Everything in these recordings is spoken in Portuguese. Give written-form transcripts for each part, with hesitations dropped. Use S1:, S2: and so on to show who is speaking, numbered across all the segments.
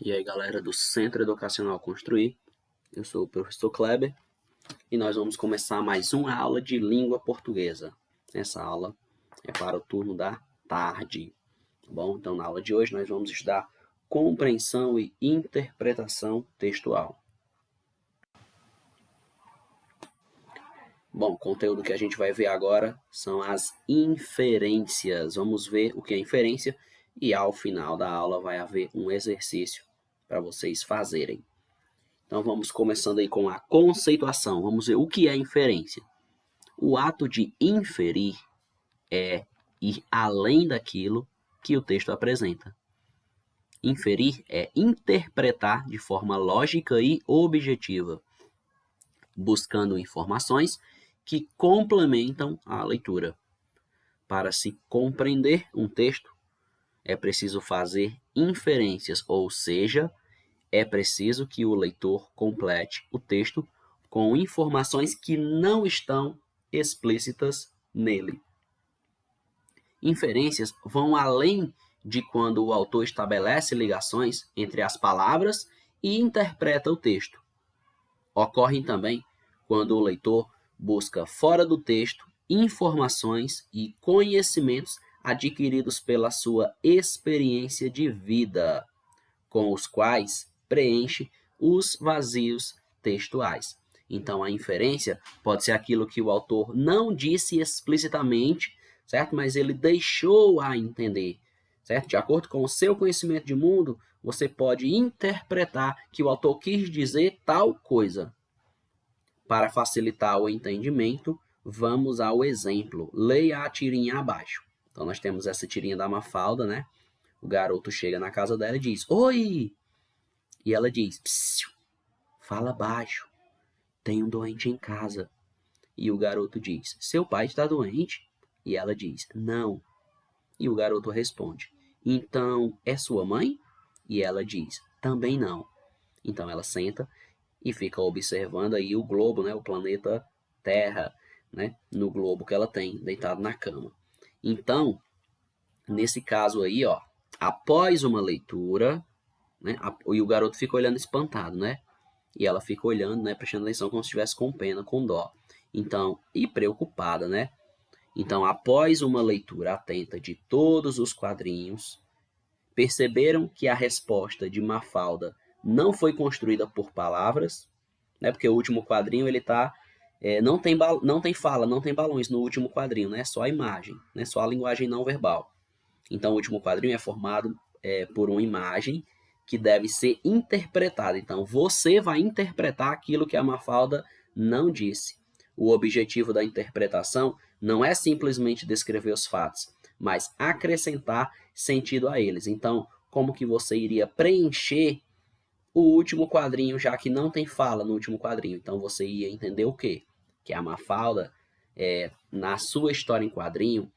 S1: E aí, galera do Centro Educacional Construir, eu sou o professor Kleber e nós vamos começar mais uma aula de língua portuguesa. Essa aula é para o turno da tarde, tá bom? Então, na aula de hoje, nós vamos estudar compreensão e interpretação textual. Bom, o conteúdo que a gente vai ver agora são as inferências. Vamos ver o que é inferência e ao final da aula vai haver um exercício para vocês fazerem. Então vamos começando aí com a conceituação. Vamos ver o que é inferência. O ato de inferir é ir além daquilo que o texto apresenta. Inferir é interpretar de forma lógica e objetiva, buscando informações que complementam a leitura. Para se compreender um texto, é preciso fazer inferências, ou seja, é preciso que o leitor complete o texto com informações que não estão explícitas nele. Inferências vão além de quando o autor estabelece ligações entre as palavras e interpreta o texto. Ocorrem também quando o leitor busca fora do texto informações e conhecimentos adquiridos pela sua experiência de vida, com os quais preenche os vazios textuais. Então, a inferência pode ser aquilo que o autor não disse explicitamente, certo? Mas ele deixou a entender, certo? De acordo com o seu conhecimento de mundo, você pode interpretar que o autor quis dizer tal coisa. Para facilitar o entendimento, vamos ao exemplo. Leia a tirinha abaixo. Então, nós temos essa tirinha da Mafalda, né? O garoto chega na casa dela e diz: "Oi!" E ela diz: "Psiu, fala baixo, tem um doente em casa." E o garoto diz: "Seu pai está doente?" E ela diz: "Não." E o garoto responde: "Então é sua mãe?" E ela diz: "Também não." Então ela senta e fica observando aí o globo, né, o planeta Terra, né, no globo que ela tem, deitado na cama. Então, nesse caso aí, ó, após uma leitura, né, e o garoto fica olhando espantado, né? E ela fica olhando, né, prestando atenção como se estivesse com pena, com dó. Então, e preocupada, né? Então, após uma leitura atenta de todos os quadrinhos, perceberam que a resposta de Mafalda não foi construída por palavras, né? Porque o último quadrinho ele tá não tem fala, não tem balões no último quadrinho, né? Só a imagem, né? Só a linguagem não verbal. Então, o último quadrinho é formado por uma imagem que deve ser interpretada. Então, você vai interpretar aquilo que a Mafalda não disse. O objetivo da interpretação não é simplesmente descrever os fatos, mas acrescentar sentido a eles. Então, como que você iria preencher o último quadrinho, já que não tem fala no último quadrinho? Então, você ia entender o quê? Que a Mafalda, na sua história em quadrinho,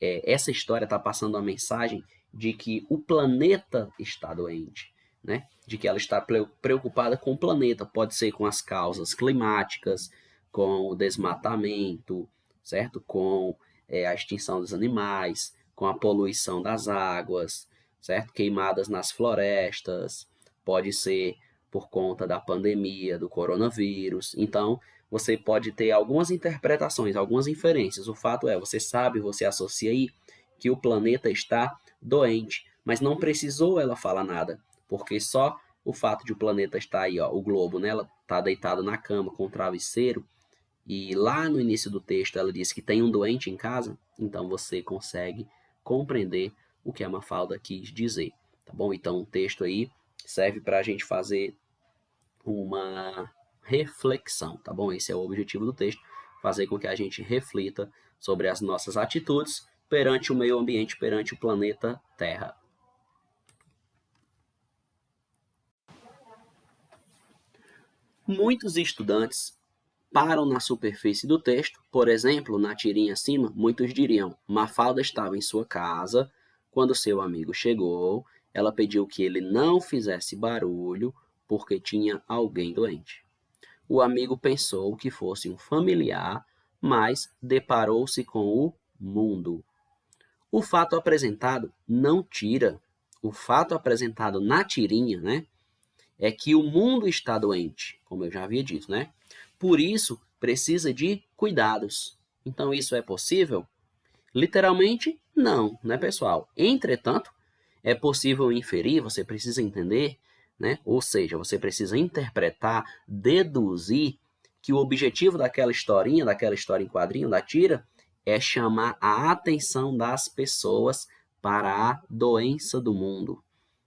S1: essa história está passando a mensagem de que o planeta está doente, né? De que ela está preocupada com o planeta, pode ser com as causas climáticas, com o desmatamento, certo? Com a extinção dos animais, com a poluição das águas, certo? Queimadas nas florestas, pode ser por conta da pandemia, do coronavírus. Então, você pode ter algumas interpretações, algumas inferências. O fato é, você sabe, você associa aí que o planeta está doente, mas não precisou ela falar nada, porque só o fato de o planeta estar aí, ó, o globo, né, ela está deitada na cama com o travesseiro, e lá no início do texto ela diz que tem um doente em casa, então você consegue compreender o que a Mafalda quis dizer, tá bom? Então o texto aí serve para a gente fazer uma reflexão, tá bom? Esse é o objetivo do texto, fazer com que a gente reflita sobre as nossas atitudes perante o meio ambiente, perante o planeta Terra. Muitos estudantes param na superfície do texto, por exemplo, na tirinha acima, muitos diriam: Mafalda estava em sua casa quando seu amigo chegou, ela pediu que ele não fizesse barulho porque tinha alguém doente. O amigo pensou que fosse um familiar, mas deparou-se com o mundo. O fato apresentado não tira o fato apresentado na tirinha, né, é que o mundo está doente, como eu já havia dito, né? Por isso, precisa de cuidados. Então, isso é possível? Literalmente, não, né, pessoal? Entretanto, é possível inferir, você precisa entender, né? Ou seja, você precisa interpretar, deduzir que o objetivo daquela historinha em quadrinho, da tira, é chamar a atenção das pessoas para a doença do mundo,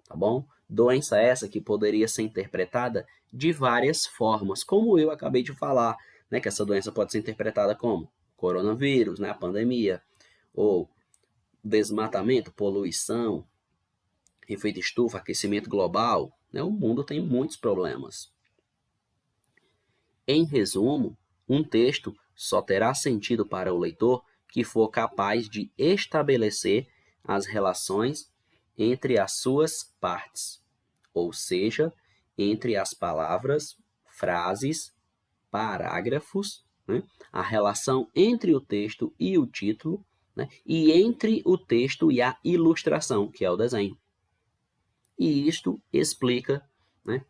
S1: tá bom? Doença essa que poderia ser interpretada de várias formas, como eu acabei de falar, né? Que essa doença pode ser interpretada como coronavírus, né? A pandemia, ou desmatamento, poluição, efeito estufa, aquecimento global, né? O mundo tem muitos problemas. Em resumo, um texto só terá sentido para o leitor que for capaz de estabelecer as relações entre as suas partes, ou seja, entre as palavras, frases, parágrafos, né? A relação entre o texto e o título, né? E entre o texto e a ilustração, que é o desenho. E isto explica, né?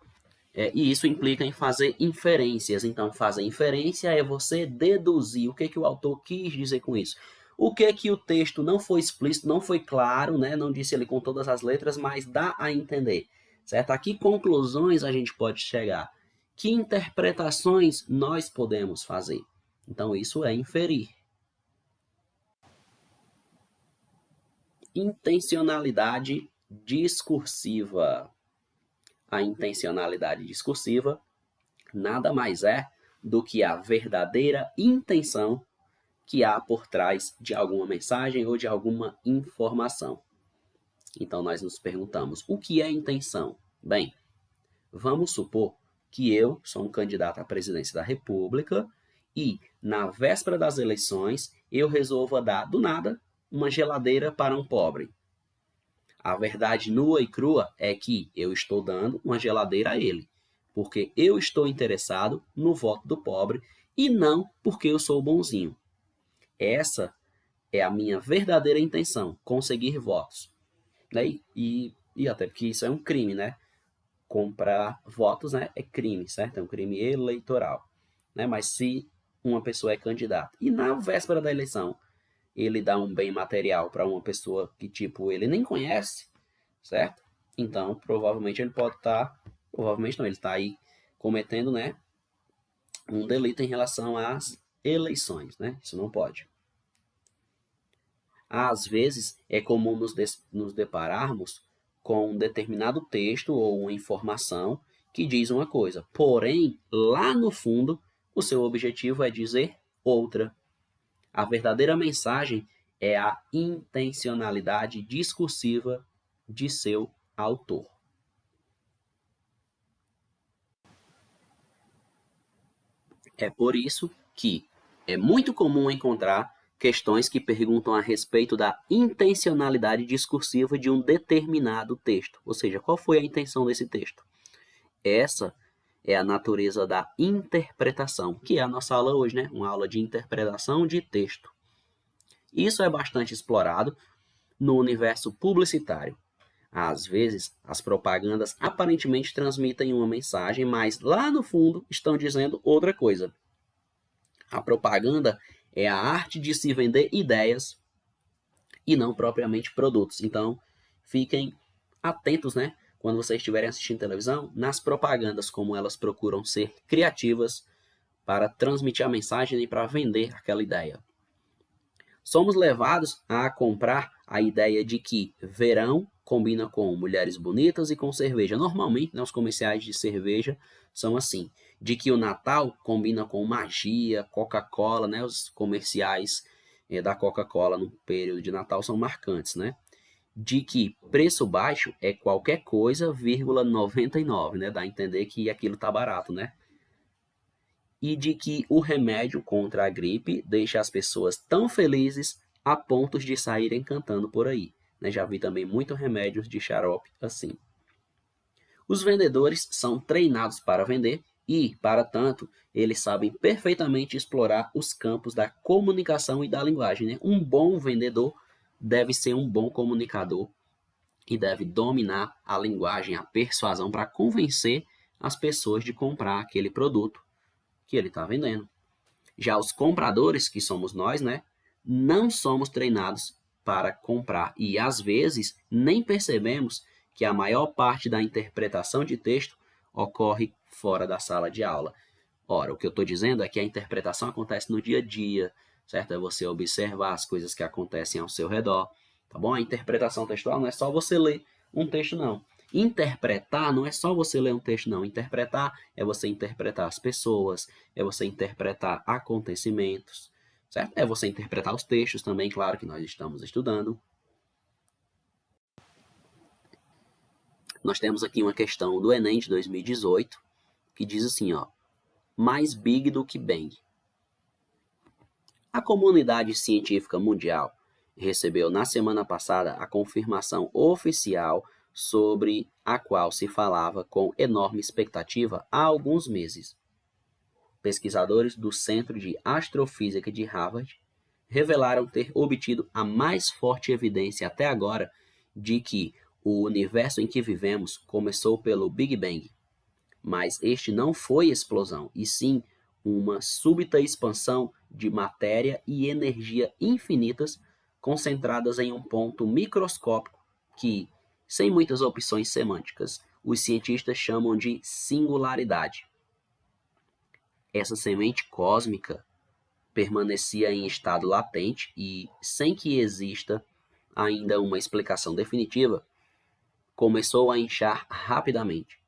S1: E isso implica em fazer inferências. Então, fazer inferência é você deduzir o que o autor quis dizer com isso. O que o texto não foi explícito, não foi claro, né? Não disse ele com todas as letras, mas dá a entender. Certo? A que conclusões a gente pode chegar? Que interpretações nós podemos fazer? Então, isso é inferir. Intencionalidade discursiva. A intencionalidade discursiva nada mais é do que a verdadeira intenção que há por trás de alguma mensagem ou de alguma informação. Então, nós nos perguntamos, o que é intenção? Bem, vamos supor que eu sou um candidato à presidência da República e, na véspera das eleições, eu resolvo dar, do nada, uma geladeira para um pobre. A verdade nua e crua é que eu estou dando uma geladeira a ele, porque eu estou interessado no voto do pobre e não porque eu sou bonzinho. Essa é a minha verdadeira intenção, conseguir votos. Né? E até porque isso é um crime, né? Comprar votos, né, é crime, certo? É um crime eleitoral. Né? Mas se uma pessoa é candidata e na véspera da eleição ele dá um bem material para uma pessoa que, tipo, ele nem conhece, certo? Então, provavelmente ele pode estar, provavelmente não, ele está aí cometendo, né, um delito em relação às eleições, né? Isso não pode. Às vezes, é comum nos depararmos com um determinado texto ou uma informação que diz uma coisa, porém, lá no fundo, o seu objetivo é dizer outra. A verdadeira mensagem é a intencionalidade discursiva de seu autor. É por isso que é muito comum encontrar questões que perguntam a respeito da intencionalidade discursiva de um determinado texto, ou seja, qual foi a intenção desse texto. Essa é a natureza da interpretação, que é a nossa aula hoje, né? Uma aula de interpretação de texto. Isso é bastante explorado no universo publicitário. Às vezes, as propagandas aparentemente transmitem uma mensagem, mas lá no fundo estão dizendo outra coisa. A propaganda é a arte de se vender ideias e não propriamente produtos. Então, fiquem atentos, né? Quando vocês estiverem assistindo televisão, nas propagandas, como elas procuram ser criativas para transmitir a mensagem e para vender aquela ideia. Somos levados a comprar a ideia de que verão combina com mulheres bonitas e com cerveja. Normalmente, né, os comerciais de cerveja são assim. De que o Natal combina com magia, Coca-Cola, né? Os comerciais da Coca-Cola no período de Natal são marcantes, né? De que preço baixo é qualquer coisa, 99, né? Dá a entender que aquilo tá barato, né? E de que o remédio contra a gripe deixa as pessoas tão felizes a ponto de saírem cantando por aí. Né? Já vi também muitos remédios de xarope assim. Os vendedores são treinados para vender e, para tanto, eles sabem perfeitamente explorar os campos da comunicação e da linguagem. Né? Um bom vendedor deve ser um bom comunicador e deve dominar a linguagem, a persuasão para convencer as pessoas de comprar aquele produto que ele está vendendo. Já os compradores, que somos nós, né, não somos treinados para comprar e às vezes nem percebemos que a maior parte da interpretação de texto ocorre fora da sala de aula. Ora, o que eu estou dizendo é que a interpretação acontece no dia a dia, certo? É você observar as coisas que acontecem ao seu redor, tá bom? A interpretação textual não é só você ler um texto, não. Interpretar não é só você ler um texto, não. Interpretar é você interpretar as pessoas, é você interpretar acontecimentos, certo? É você interpretar os textos também, claro que nós estamos estudando. Nós temos aqui uma questão do Enem de 2018 que diz assim, ó, mais Big do que Bang. A comunidade científica mundial recebeu na semana passada a confirmação oficial sobre a qual se falava com enorme expectativa há alguns meses. Pesquisadores do Centro de Astrofísica de Harvard revelaram ter obtido a mais forte evidência até agora de que o universo em que vivemos começou pelo Big Bang. Mas este não foi explosão, e sim uma súbita expansão de matéria e energia infinitas concentradas em um ponto microscópico que, sem muitas opções semânticas, os cientistas chamam de singularidade. Essa semente cósmica permanecia em estado latente e, sem que exista ainda uma explicação definitiva, começou a inchar rapidamente.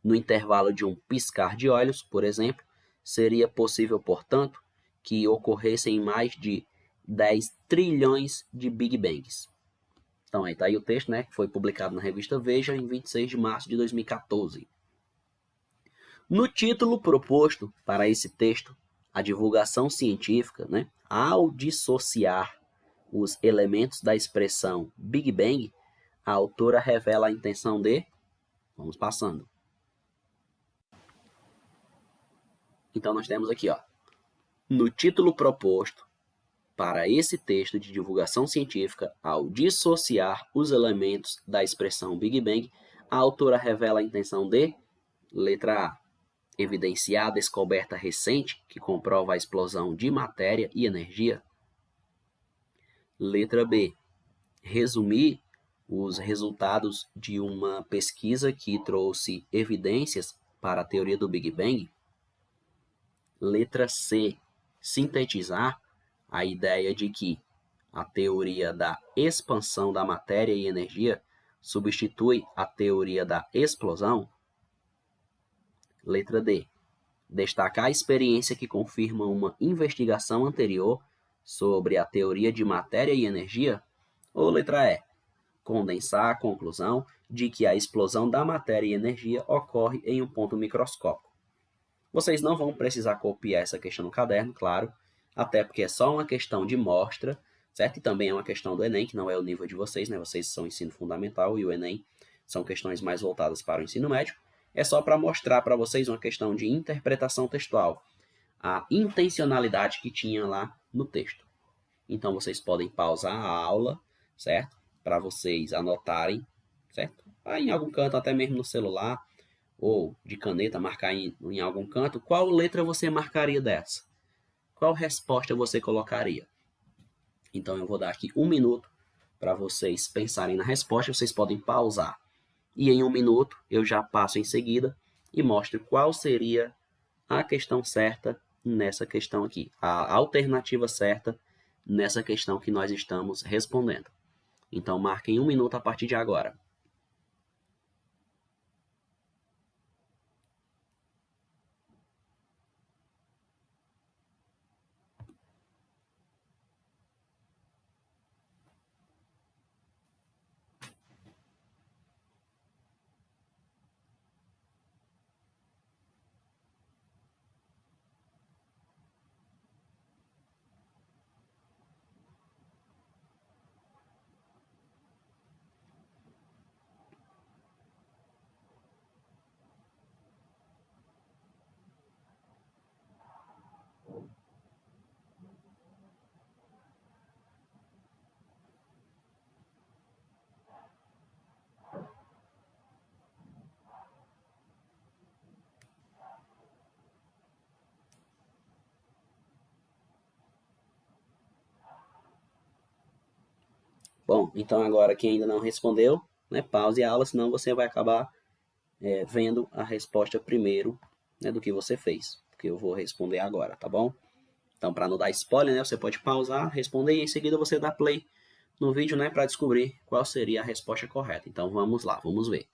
S1: No intervalo de um piscar de olhos, por exemplo, seria possível, portanto, que ocorressem mais de 10 trilhões de Big Bangs. Então, aí está aí o texto, né, que foi publicado na revista Veja em 26 de março de 2014. No título proposto para esse texto, a divulgação científica, né, ao dissociar os elementos da expressão Big Bang, a autora revela a intenção de... Vamos passando. Então, nós temos aqui, ó, no título proposto para esse texto de divulgação científica, ao dissociar os elementos da expressão Big Bang, a autora revela a intenção de, letra A, evidenciar a descoberta recente que comprova a explosão de matéria e energia. Letra B, resumir os resultados de uma pesquisa que trouxe evidências para a teoria do Big Bang. Letra C, sintetizar a ideia de que a teoria da expansão da matéria e energia substitui a teoria da explosão. Letra D, destacar a experiência que confirma uma investigação anterior sobre a teoria de matéria e energia. Ou letra E, condensar a conclusão de que a explosão da matéria e energia ocorre em um ponto microscópico. Vocês não vão precisar copiar essa questão no caderno, claro, até porque é só uma questão de mostra, certo? E também é uma questão do Enem, que não é o nível de vocês, né? Vocês são ensino fundamental e o Enem são questões mais voltadas para o ensino médio. É só para mostrar para vocês uma questão de interpretação textual, a intencionalidade que tinha lá no texto. Então, vocês podem pausar a aula, certo? Para vocês anotarem, certo? Aí, em algum canto, até mesmo no celular, ou de caneta, marcar em algum canto, qual letra você marcaria dessa? Qual resposta você colocaria? Então, eu vou dar aqui 1 minuto para vocês pensarem na resposta. Vocês podem pausar. E em 1 minuto, eu já passo em seguida e mostro qual seria a questão certa nessa questão aqui. A alternativa certa nessa questão que nós estamos respondendo. Então, marquem 1 minuto a partir de agora. Bom, então agora quem ainda não respondeu, né, pause a aula, senão você vai acabar vendo a resposta primeiro, né, do que você fez, porque eu vou responder agora, tá bom? Então, para não dar spoiler, né, você pode pausar, responder e em seguida você dá play no vídeo, né, para descobrir qual seria a resposta correta. Então, vamos lá, vamos ver.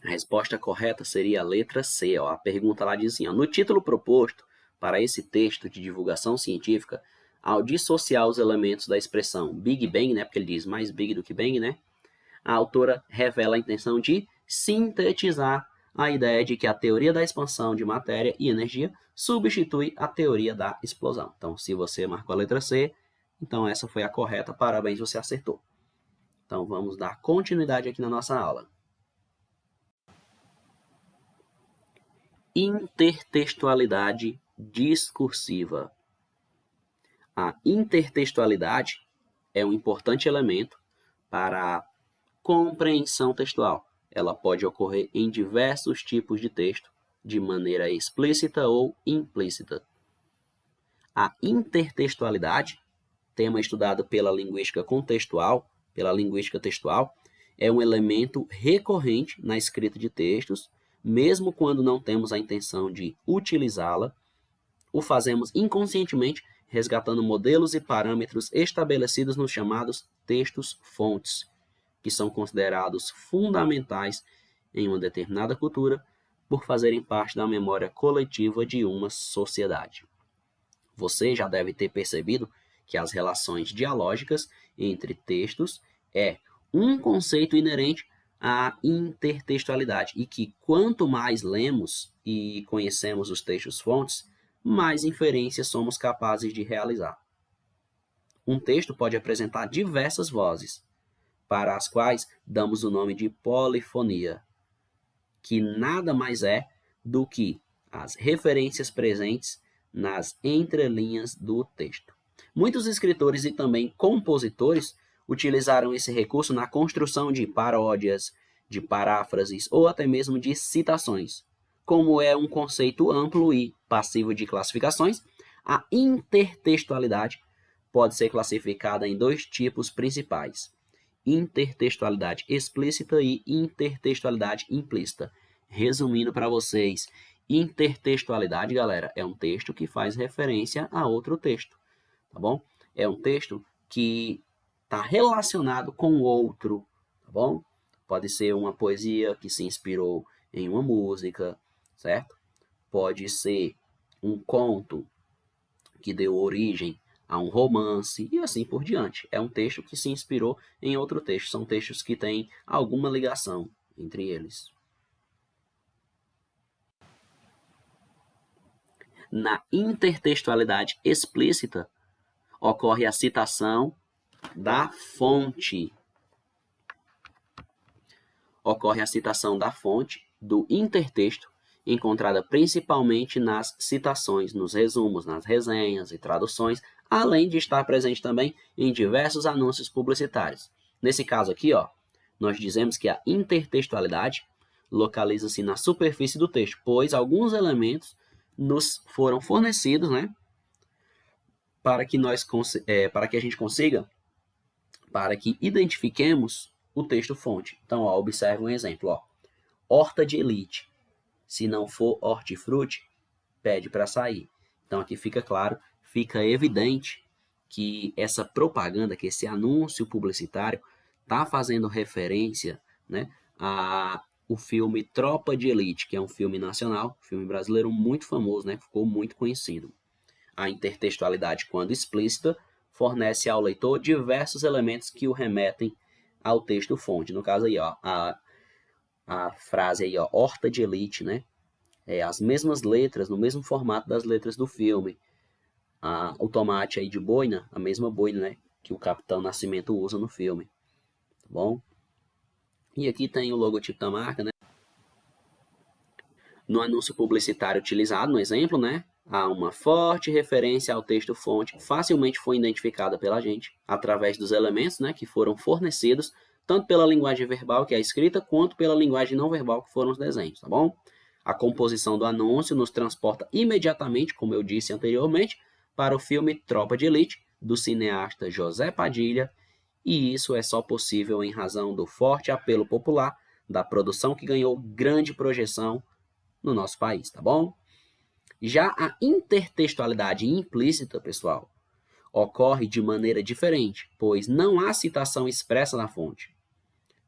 S1: A resposta correta seria a letra C. Ó. A pergunta lá diz assim, ó, no título proposto para esse texto de divulgação científica, ao dissociar os elementos da expressão Big Bang, né, porque ele diz mais Big do que Bang, né, a autora revela a intenção de sintetizar a ideia de que a teoria da expansão de matéria e energia substitui a teoria da explosão. Então, se você marcou a letra C, então essa foi a correta, parabéns, você acertou. Então, vamos dar continuidade aqui na nossa aula. Intertextualidade discursiva. A intertextualidade é um importante elemento para a compreensão textual. Ela pode ocorrer em diversos tipos de texto, de maneira explícita ou implícita. A intertextualidade, tema estudado pela linguística contextual, pela linguística textual, é um elemento recorrente na escrita de textos, mesmo quando não temos a intenção de utilizá-la, o fazemos inconscientemente, resgatando modelos e parâmetros estabelecidos nos chamados textos-fontes, que são considerados fundamentais em uma determinada cultura por fazerem parte da memória coletiva de uma sociedade. Você já deve ter percebido que as relações dialógicas entre textos é um conceito inerente à intertextualidade e que quanto mais lemos e conhecemos os textos-fontes, mais inferências somos capazes de realizar. Um texto pode apresentar diversas vozes, para as quais damos o nome de polifonia, que nada mais é do que as referências presentes nas entrelinhas do texto. Muitos escritores e também compositores utilizaram esse recurso na construção de paródias, de paráfrases ou até mesmo de citações. Como é um conceito amplo e passivo de classificações, a intertextualidade pode ser classificada em dois tipos principais: intertextualidade explícita e intertextualidade implícita. Resumindo para vocês, intertextualidade, galera, é um texto que faz referência a outro texto, tá bom? É um texto que está relacionado com outro, tá bom? Pode ser uma poesia que se inspirou em uma música, certo? Pode ser um conto que deu origem a um romance e assim por diante. É um texto que se inspirou em outro texto. São textos que têm alguma ligação entre eles. Na intertextualidade explícita, ocorre a citação da fonte. Ocorre a citação da fonte do intertexto, encontrada principalmente nas citações, nos resumos, nas resenhas e traduções, além de estar presente também em diversos anúncios publicitários. Nesse caso aqui, ó, nós dizemos que a intertextualidade localiza-se na superfície do texto, pois alguns elementos nos foram fornecidos, né, para que a gente consiga, para que identifiquemos o texto-fonte. Então, ó, observe um exemplo, ó. Horta de elite. Se não for hortifruti, pede para sair. Então, aqui fica claro, fica evidente que essa propaganda, que esse anúncio publicitário está fazendo referência, né, ao filme Tropa de Elite, que é um filme nacional, filme brasileiro muito famoso, né, ficou muito conhecido. A intertextualidade, quando explícita, fornece ao leitor diversos elementos que o remetem ao texto-fonte. No caso aí, ó, a frase aí, ó, horta de elite, né? As mesmas letras, no mesmo formato das letras do filme. O tomate aí de boina, a mesma boina, né? Que o Capitão Nascimento usa no filme. Tá bom? E aqui tem o logotipo da marca, né? No anúncio publicitário utilizado, no exemplo, né? Há uma forte referência ao texto-fonte, facilmente foi identificada pela gente, através dos elementos, né, que foram fornecidos, tanto pela linguagem verbal, que é a escrita, quanto pela linguagem não verbal, que foram os desenhos, tá bom? A composição do anúncio nos transporta imediatamente, como eu disse anteriormente, para o filme Tropa de Elite, do cineasta José Padilha, e isso é só possível em razão do forte apelo popular da produção que ganhou grande projeção no nosso país, tá bom? Já a intertextualidade implícita, pessoal, ocorre de maneira diferente, pois não há citação expressa na fonte,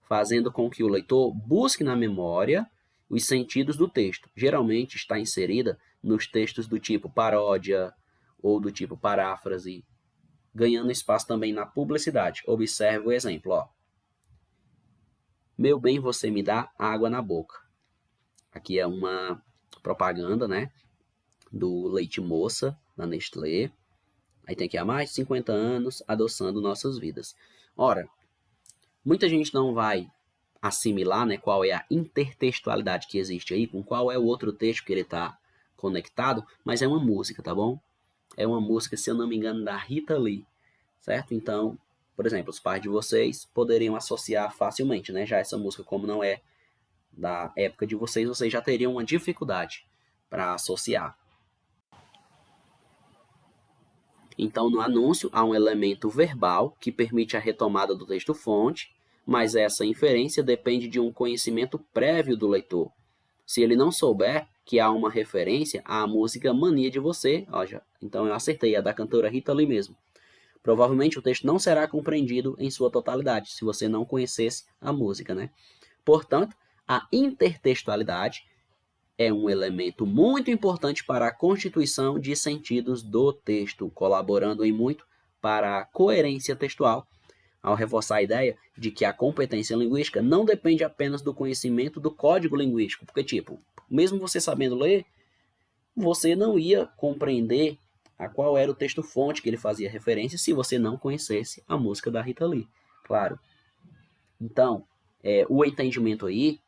S1: fazendo com que o leitor busque na memória os sentidos do texto. Geralmente está inserida nos textos do tipo paródia ou do tipo paráfrase, ganhando espaço também na publicidade. Observe o exemplo, ó. Meu bem, você me dá água na boca. Aqui é uma propaganda, né, do Leite Moça, da Nestlé. Aí tem aqui há mais de 50 anos, adoçando nossas vidas. Ora, muita gente não vai assimilar, né, qual é a intertextualidade que existe aí, com qual é o outro texto que ele está conectado, mas é uma música, tá bom? É uma música, se eu não me engano, da Rita Lee, certo? Então, por exemplo, os pais de vocês poderiam associar facilmente, né? Já essa música, como não é da época de vocês já teriam uma dificuldade para associar. Então, no anúncio, há um elemento verbal que permite a retomada do texto-fonte, mas essa inferência depende de um conhecimento prévio do leitor. Se ele não souber que há uma referência à música Mania de Você, ó, então eu acertei, é da cantora Rita Lee mesmo. Provavelmente o texto não será compreendido em sua totalidade, se você não conhecesse a música, né? Portanto, a intertextualidade é um elemento muito importante para a constituição de sentidos do texto, colaborando em muito para a coerência textual, ao reforçar a ideia de que a competência linguística não depende apenas do conhecimento do código linguístico, porque, tipo, mesmo você sabendo ler, você não ia compreender a qual era o texto-fonte que ele fazia referência se você não conhecesse a música da Rita Lee, claro. Então, o entendimento aí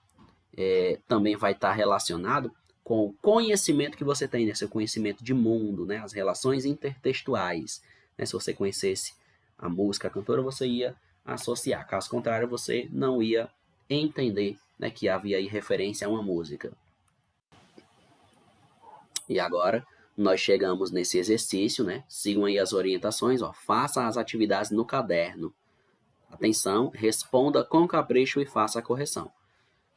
S1: também vai estar relacionado com o conhecimento que você tem, né? Seu conhecimento de mundo, né? As relações intertextuais. Né? Se você conhecesse a música, a cantora, você ia associar. Caso contrário, você não ia entender, né, que havia aí referência a uma música. E agora nós chegamos nesse exercício, né? Sigam aí as orientações, ó. Faça as atividades no caderno. Atenção, responda com capricho e faça a correção.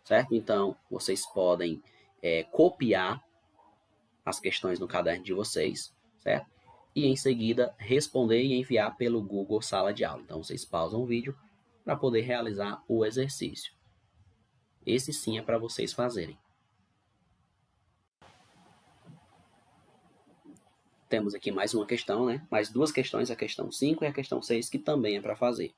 S1: Certo? Então, vocês podem copiar as questões no caderno de vocês, certo? E em seguida responder e enviar pelo Google Sala de Aula. Então, vocês pausam o vídeo para poder realizar o exercício. Esse sim é para vocês fazerem. Temos aqui mais uma questão, né? Mais duas questões, a questão 5 e a questão 6, que também é para fazer.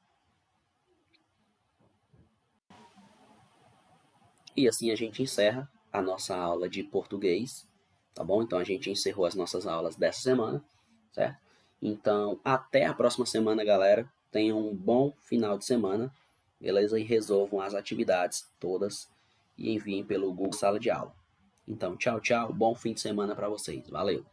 S1: E assim a gente encerra a nossa aula de português, tá bom? Então a gente encerrou as nossas aulas dessa semana, certo? Então, até a próxima semana, galera. Tenham um bom final de semana, beleza? E resolvam as atividades todas e enviem pelo Google Sala de Aula. Então, tchau, tchau. Bom fim de semana para vocês. Valeu!